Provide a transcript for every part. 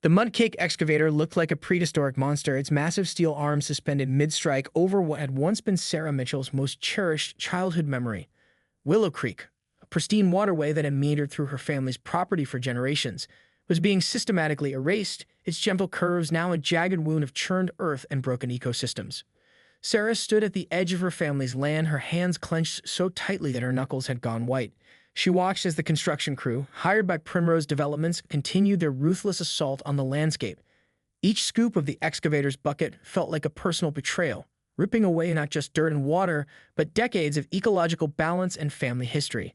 The mudcake excavator looked like a prehistoric monster, its massive steel arms suspended mid-strike over what had once been Sarah Mitchell's most cherished childhood memory, Willow Creek, a pristine waterway that had meandered through her family's property for generations, was being systematically erased, its gentle curves now a jagged wound of churned earth and broken ecosystems. Sarah stood at the edge of her family's land, her hands clenched so tightly that her knuckles had gone white. She watched as the construction crew, hired by Primrose Developments, continued their ruthless assault on the landscape. Each scoop of the excavator's bucket felt like a personal betrayal, ripping away not just dirt and water, but decades of ecological balance and family history.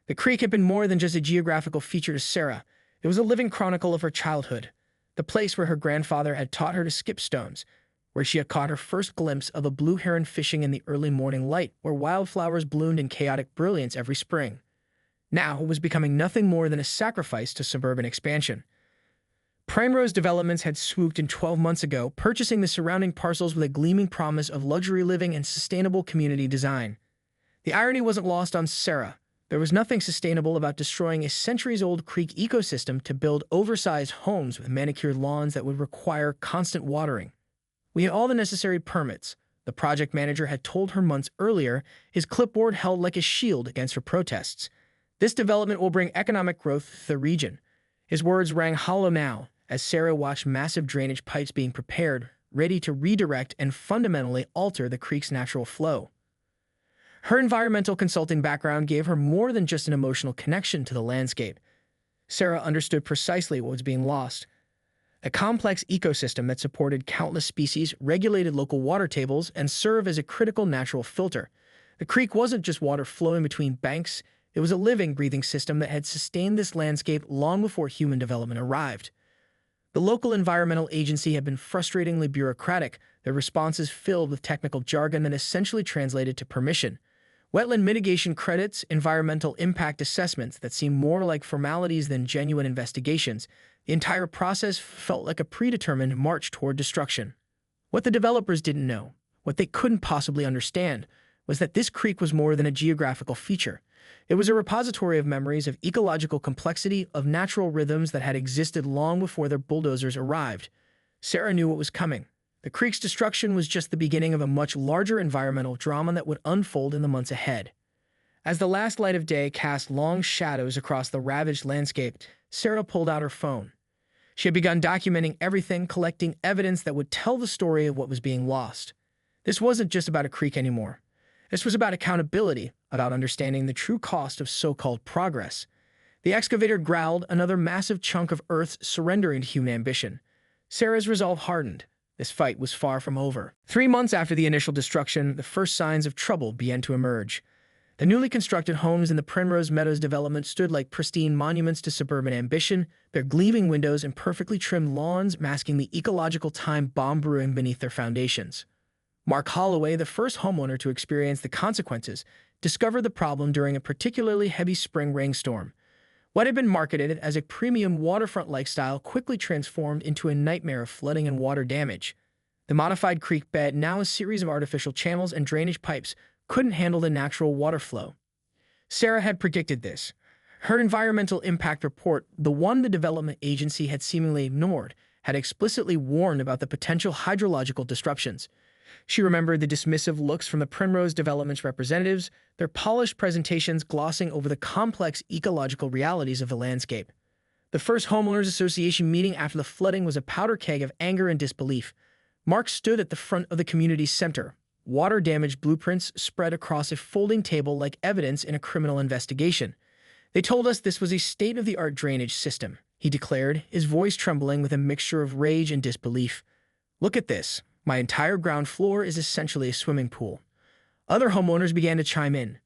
The creek had been more than just a geographical feature to Sarah. It was a living chronicle of her childhood, the place where her grandfather had taught her to skip stones, where she had caught her first glimpse of a blue heron fishing in the early morning light, where wildflowers bloomed in chaotic brilliance every spring. Now it was becoming nothing more than a sacrifice to suburban expansion. Primrose Developments had swooped in 12 months ago, purchasing the surrounding parcels with a gleaming promise of luxury living and sustainable community design. The irony wasn't lost on Sarah. There was nothing sustainable about destroying a centuries-old creek ecosystem to build oversized homes with manicured lawns that would require constant watering. "We have all the necessary permits," the project manager had told her months earlier, his clipboard held like a shield against her protests. "This development will bring economic growth to the region." His words rang hollow now, as Sarah watched massive drainage pipes being prepared, ready to redirect and fundamentally alter the creek's natural flow. Her environmental consulting background gave her more than just an emotional connection to the landscape. Sarah understood precisely what was being lost. A complex ecosystem that supported countless species, regulated local water tables, and served as a critical natural filter. The creek wasn't just water flowing between banks. It was a living, breathing system that had sustained this landscape long before human development arrived. The local environmental agency had been frustratingly bureaucratic, their responses filled with technical jargon that essentially translated to permission. Wetland mitigation credits, environmental impact assessments that seemed more like formalities than genuine investigations. The entire process felt like a predetermined march toward destruction. What the developers didn't know, what they couldn't possibly understand, was that this creek was more than a geographical feature. It was a repository of memories, of ecological complexity, of natural rhythms that had existed long before their bulldozers arrived. Sarah knew what was coming. The creek's destruction was just the beginning of a much larger environmental drama that would unfold in the months ahead. As the last light of day cast long shadows across the ravaged landscape, Sarah pulled out her phone. She had begun documenting everything, collecting evidence that would tell the story of what was being lost. This wasn't just about a creek anymore. This was about accountability, about understanding the true cost of so-called progress. The excavator growled, another massive chunk of earth surrendering to human ambition. Sarah's resolve hardened. This fight was far from over. 3 months after the initial destruction, the first signs of trouble began to emerge. The newly constructed homes in the Primrose Meadows development stood like pristine monuments to suburban ambition, their gleaming windows and perfectly trimmed lawns masking the ecological time bomb brewing beneath their foundations. Mark Holloway, the first homeowner to experience the consequences, discovered the problem during a particularly heavy spring rainstorm. What had been marketed as a premium waterfront lifestyle quickly transformed into a nightmare of flooding and water damage. The modified creek bed, now a series of artificial channels and drainage pipes, couldn't handle the natural water flow. Sarah had predicted this. Her environmental impact report, the one the development agency had seemingly ignored, had explicitly warned about the potential hydrological disruptions. She remembered the dismissive looks from the Primrose Development's representatives, their polished presentations glossing over the complex ecological realities of the landscape. The first Homeowners Association meeting after the flooding was a powder keg of anger and disbelief. Mark stood at the front of the community center. Water damage blueprints spread across a folding table like evidence in a criminal investigation. "They told us this was a state-of-the-art drainage system," he declared, his voice trembling with a mixture of rage and disbelief. "Look at this. My entire ground floor is essentially a swimming pool." Other homeowners began to chime in.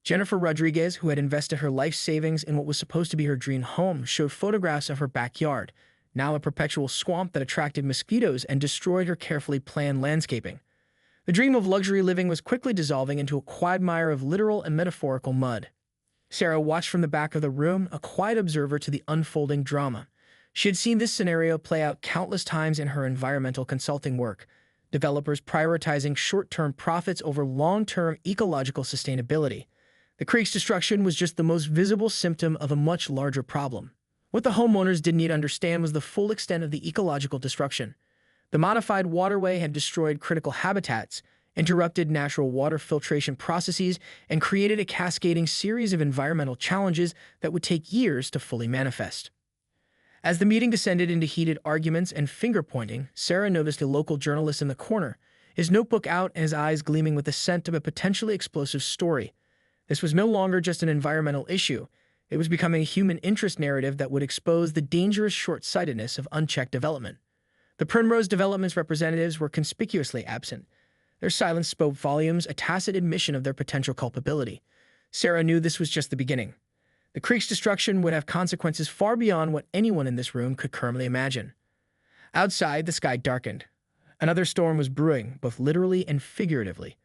Jennifer Rodriguez, who had invested her life savings in what was supposed to be her dream home, showed photographs of her backyard, now a perpetual swamp that attracted mosquitoes and destroyed her carefully planned landscaping. The dream of luxury living was quickly dissolving into a quagmire of literal and metaphorical mud. Sarah watched from the back of the room, a quiet observer to the unfolding drama. She had seen this scenario play out countless times in her environmental consulting work, developers prioritizing short-term profits over long-term ecological sustainability. The creek's destruction was just the most visible symptom of a much larger problem. What the homeowners didn't yet understand was the full extent of the ecological destruction. The modified waterway had destroyed critical habitats, interrupted natural water filtration processes, and created a cascading series of environmental challenges that would take years to fully manifest. As the meeting descended into heated arguments and finger-pointing, Sarah noticed a local journalist in the corner, his notebook out and his eyes gleaming with the scent of a potentially explosive story. This was no longer just an environmental issue. It was becoming a human interest narrative that would expose the dangerous short-sightedness of unchecked development. The Primrose Development's representatives were conspicuously absent. Their silence spoke volumes, a tacit admission of their potential culpability. Sarah knew this was just the beginning. The creek's destruction would have consequences far beyond what anyone in this room could currently imagine. Outside, the sky darkened. Another storm was brewing, both literally and figuratively.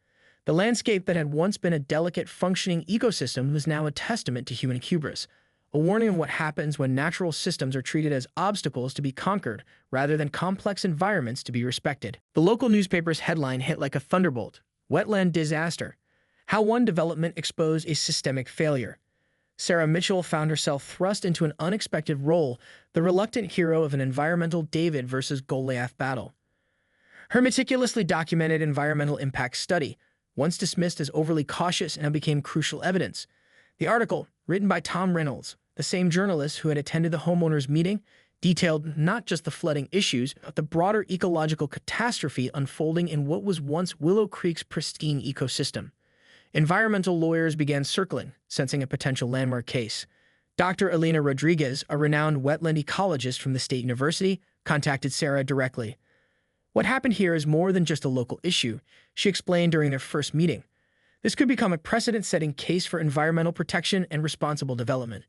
The landscape that had once been a delicate, functioning ecosystem was now a testament to human hubris, a warning of what happens when natural systems are treated as obstacles to be conquered rather than complex environments to be respected. The local newspaper's headline hit like a thunderbolt: Wetland Disaster. How one development exposed a systemic failure. Sarah Mitchell found herself thrust into an unexpected role, the reluctant hero of an environmental David versus Goliath battle. Her meticulously documented environmental impact study, once dismissed as overly cautious, now became crucial evidence. The article, written by Tom Reynolds, the same journalist who had attended the homeowners' meeting, detailed not just the flooding issues, but the broader ecological catastrophe unfolding in what was once Willow Creek's pristine ecosystem. Environmental lawyers began circling, sensing a potential landmark case. Dr. Elena Rodriguez, a renowned wetland ecologist from the State University, contacted Sarah directly. What happened here is more than just a local issue, she explained during their first meeting. This could become a precedent-setting case for environmental protection and responsible development.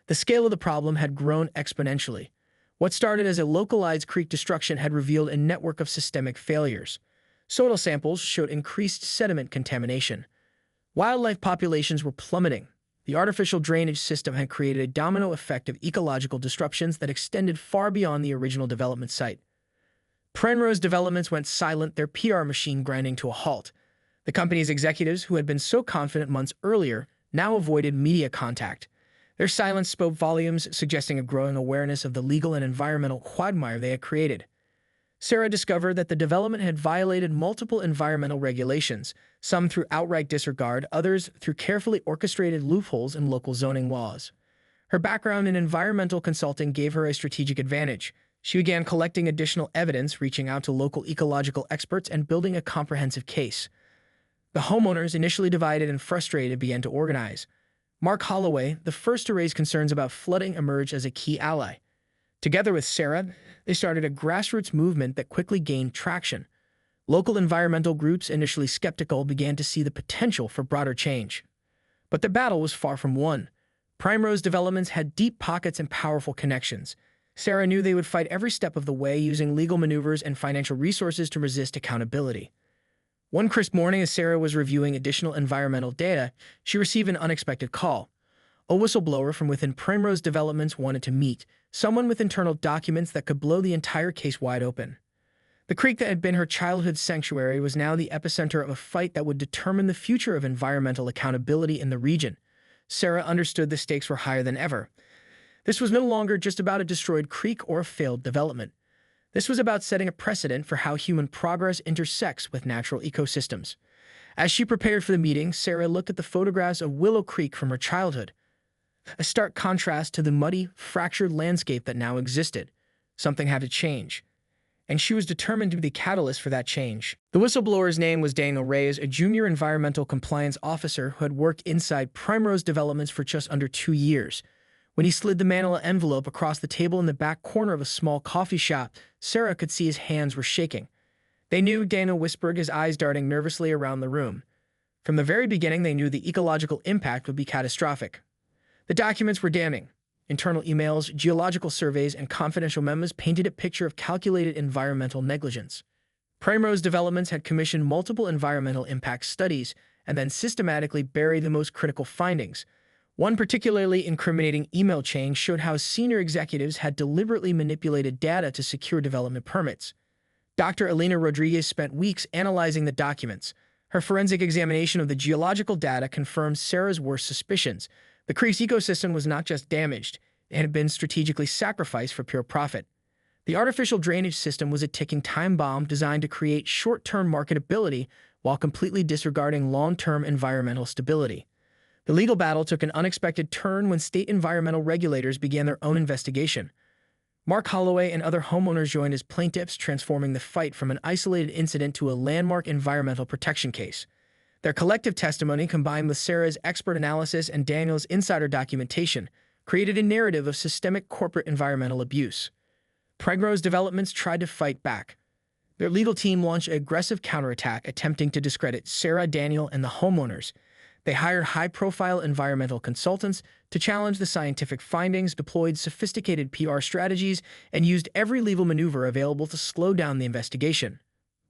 The scale of the problem had grown exponentially. What started as a localized creek destruction had revealed a network of systemic failures. Soil samples showed increased sediment contamination. Wildlife populations were plummeting. The artificial drainage system had created a domino effect of ecological disruptions that extended far beyond the original development site. Primrose Developments went silent, their PR machine grinding to a halt. The company's executives, who had been so confident months earlier, now avoided media contact. Their silence spoke volumes, suggesting a growing awareness of the legal and environmental quagmire they had created. Sarah discovered that the development had violated multiple environmental regulations, some through outright disregard, others through carefully orchestrated loopholes in local zoning laws. Her background in environmental consulting gave her a strategic advantage. She began collecting additional evidence, reaching out to local ecological experts, and building a comprehensive case. The homeowners, initially divided and frustrated, began to organize. Mark Holloway, the first to raise concerns about flooding, emerged as a key ally. Together with Sarah, they started a grassroots movement that quickly gained traction. Local environmental groups, initially skeptical, began to see the potential for broader change. But the battle was far from won. Primrose Developments had deep pockets and powerful connections. Sarah knew they would fight every step of the way, using legal maneuvers and financial resources to resist accountability. One crisp morning, as Sarah was reviewing additional environmental data, she received an unexpected call. A whistleblower from within Primrose Developments wanted to meet, someone with internal documents that could blow the entire case wide open. The creek that had been her childhood sanctuary was now the epicenter of a fight that would determine the future of environmental accountability in the region. Sarah understood the stakes were higher than ever. This was no longer just about a destroyed creek or a failed development. This was about setting a precedent for how human progress intersects with natural ecosystems. As she prepared for the meeting, Sarah looked at the photographs of Willow Creek from her childhood. A stark contrast to the muddy, fractured landscape that now existed. Something had to change, and she was determined to be the catalyst for that change. The whistleblower's name was Daniel Reyes, a junior environmental compliance officer who had worked inside Primrose Developments for just under 2 years. When he slid the manila envelope across the table in the back corner of a small coffee shop, Sarah could see his hands were shaking. They knew, Daniel whispered, his eyes darting nervously around the room. From the very beginning, they knew the ecological impact would be catastrophic. The documents were damning. Internal emails, geological surveys, and confidential memos painted a picture of calculated environmental negligence. Primrose Developments had commissioned multiple environmental impact studies and then systematically buried the most critical findings. One particularly incriminating email chain showed how senior executives had deliberately manipulated data to secure development permits. Dr. Elena Rodriguez spent weeks analyzing the documents. Her forensic examination of the geological data confirmed Sarah's worst suspicions. The creek's ecosystem was not just damaged, It had been strategically sacrificed for pure profit. The artificial drainage system was a ticking time bomb designed to create short-term marketability while completely disregarding long-term environmental stability. The legal battle took an unexpected turn when state environmental regulators began their own investigation. Mark Holloway and other homeowners joined as plaintiffs, transforming the fight from an isolated incident to a landmark environmental protection case. Their collective testimony, combined with Sarah's expert analysis and Daniel's insider documentation, created a narrative of systemic corporate environmental abuse. Primrose Developments tried to fight back. Their legal team launched an aggressive counterattack, attempting to discredit Sarah, Daniel, and the homeowners. They hired high-profile environmental consultants to challenge the scientific findings, deployed sophisticated PR strategies, and used every legal maneuver available to slow down the investigation.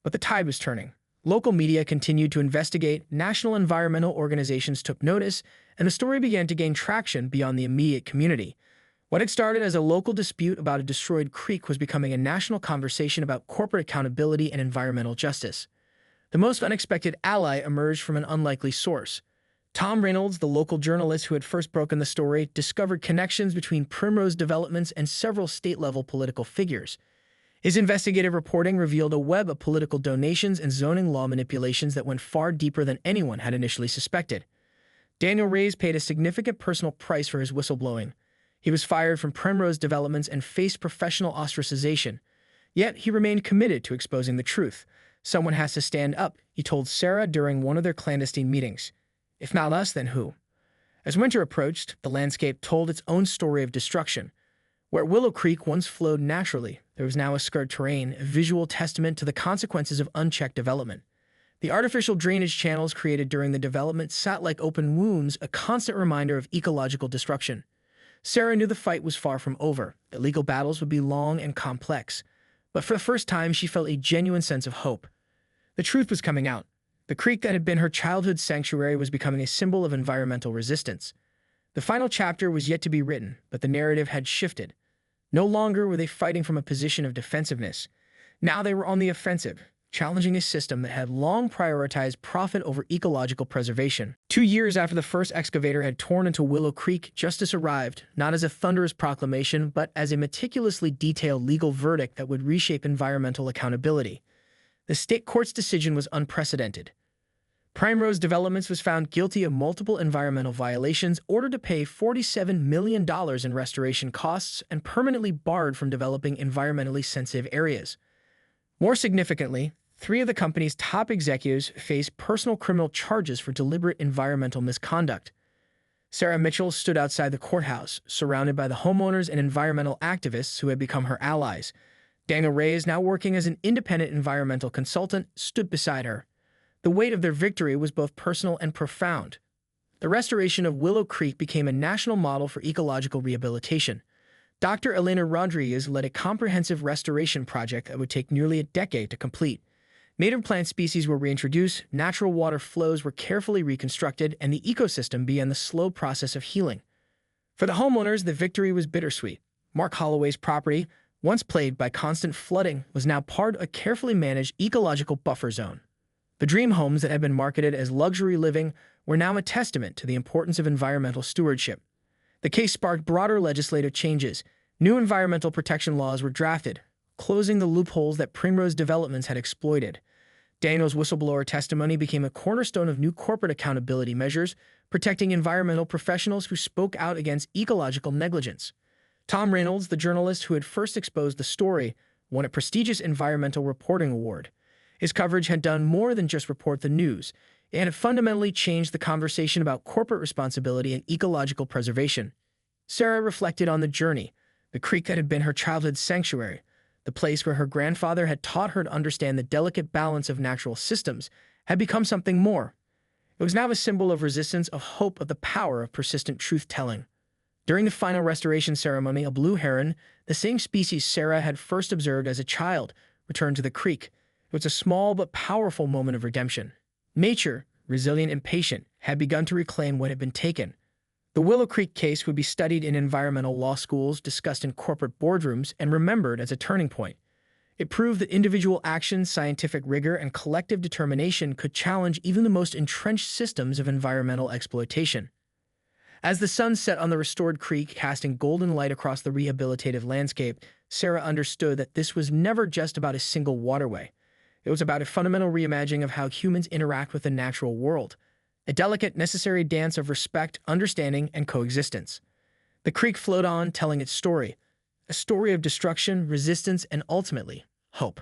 But the tide was turning. Local media continued to investigate, national environmental organizations took notice, and the story began to gain traction beyond the immediate community. What had started as a local dispute about a destroyed creek was becoming a national conversation about corporate accountability and environmental justice. The most unexpected ally emerged from an unlikely source. Tom Reynolds, the local journalist who had first broken the story, discovered connections between Primrose Developments and several state-level political figures. His investigative reporting revealed a web of political donations and zoning law manipulations that went far deeper than anyone had initially suspected. Daniel Reyes paid a significant personal price for his whistleblowing. He was fired from Primrose Developments and faced professional ostracization. Yet he remained committed to exposing the truth. "Someone has to stand up," he told Sarah during one of their clandestine meetings. "If not us, then who?" As winter approached, the landscape told its own story of destruction. Where Willow Creek once flowed naturally, there was now a scarred terrain, a visual testament to the consequences of unchecked development. The artificial drainage channels created during the development sat like open wounds, a constant reminder of ecological destruction. Sarah knew the fight was far from over. The legal battles would be long and complex. But for the first time, she felt a genuine sense of hope. The truth was coming out. The creek that had been her childhood sanctuary was becoming a symbol of environmental resistance. The final chapter was yet to be written, but the narrative had shifted. No longer were they fighting from a position of defensiveness. Now they were on the offensive, challenging a system that had long prioritized profit over ecological preservation. 2 years after the first excavator had torn into Willow Creek, justice arrived, not as a thunderous proclamation, but as a meticulously detailed legal verdict that would reshape environmental accountability. The state court's decision was unprecedented. Primrose Developments was found guilty of multiple environmental violations, ordered to pay $47 million in restoration costs, and permanently barred from developing environmentally sensitive areas. More significantly, 3 of the company's top executives faced personal criminal charges for deliberate environmental misconduct. Sarah Mitchell stood outside the courthouse, surrounded by the homeowners and environmental activists who had become her allies. Daniel Reyes, now working as an independent environmental consultant, stood beside her. The weight of their victory was both personal and profound. The restoration of Willow Creek became a national model for ecological rehabilitation. Dr. Elena Rodriguez led a comprehensive restoration project that would take nearly a decade to complete. Native plant species were reintroduced, natural water flows were carefully reconstructed, and the ecosystem began the slow process of healing. For the homeowners, the victory was bittersweet. Mark Holloway's property, once plagued by constant flooding, was now part of a carefully managed ecological buffer zone. The dream homes that had been marketed as luxury living were now a testament to the importance of environmental stewardship. The case sparked broader legislative changes. New environmental protection laws were drafted, closing the loopholes that Primrose Developments had exploited. Daniel's whistleblower testimony became a cornerstone of new corporate accountability measures, protecting environmental professionals who spoke out against ecological negligence. Tom Reynolds, the journalist who had first exposed the story, won a prestigious environmental reporting award. His coverage had done more than just report the news. It had fundamentally changed the conversation about corporate responsibility and ecological preservation. Sarah reflected on the journey, the creek that had been her childhood sanctuary, the place where her grandfather had taught her to understand the delicate balance of natural systems, had become something more. It was now a symbol of resistance, of hope, of the power of persistent truth-telling. During the final restoration ceremony, a blue heron, the same species Sarah had first observed as a child, returned to the creek. It was a small but powerful moment of redemption. Nature, resilient and patient, had begun to reclaim what had been taken. The Willow Creek case would be studied in environmental law schools, discussed in corporate boardrooms, and remembered as a turning point. It proved that individual action, scientific rigor, and collective determination could challenge even the most entrenched systems of environmental exploitation. As the sun set on the restored creek, casting golden light across the rehabilitative landscape, Sarah understood that this was never just about a single waterway. It was about a fundamental reimagining of how humans interact with the natural world, a delicate, necessary dance of respect, understanding, and coexistence. The creek flowed on, telling its story, a story of destruction, resistance, and ultimately, hope.